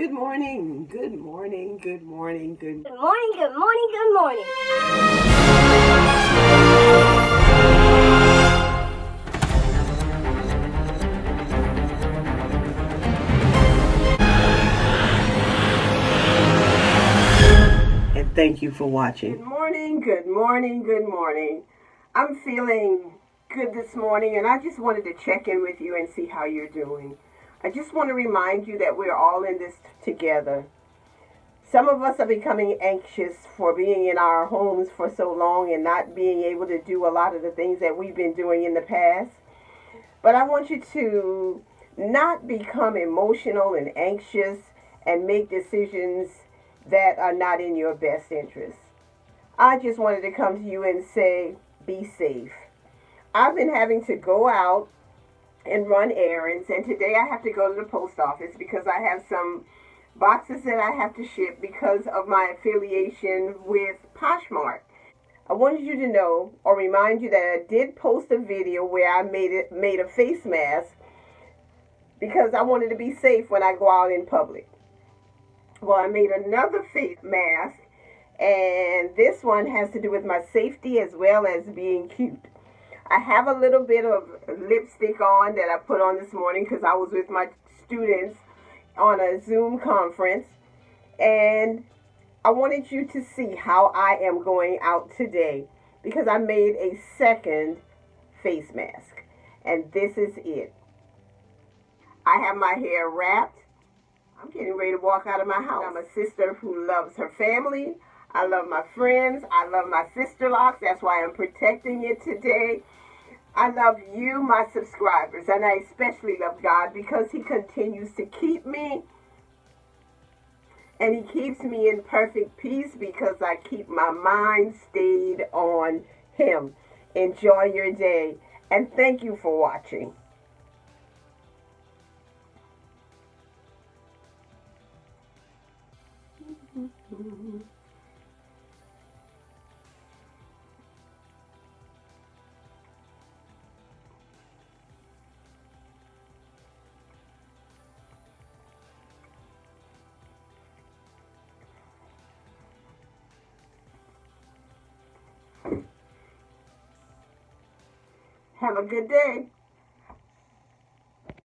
Good morning, good morning, good morning, good morning, good morning, good morning. And thank you for watching. Good morning, good morning, good morning. I'm feeling good this morning, and I just wanted to check in with you and see how you're doing. I just want to remind you that we're all in this together. Some of us are becoming anxious for being in our homes for so long and not being able to do a lot of the things that we've been doing in the past. But I want you to not become emotional and anxious and make decisions that are not in your best interest. I just wanted to come to you and say, be safe. I've been having to go out and run errands, and today I have to go to the post office because I have some boxes that I have to ship because of my affiliation with Poshmark. I wanted you to know or remind you that I did post a video where I made a face mask because I wanted to be safe when I go out in public. Well, I made another face mask, and this one has to do with my safety as well as being cute. I have a little bit of lipstick on that I put on this morning because I was with my students on a Zoom conference, and I wanted you to see how I am going out today because I made a second face mask, and this is it. I have my hair wrapped. I'm getting ready to walk out of my house. I'm a sister who loves her family. I love my friends. I love my sisterlocks. That's why I'm protecting it today. I love you, my subscribers, and I especially love God because He continues to keep me, and He keeps me in perfect peace because I keep my mind stayed on Him. Enjoy your day, and thank you for watching. Have a good day.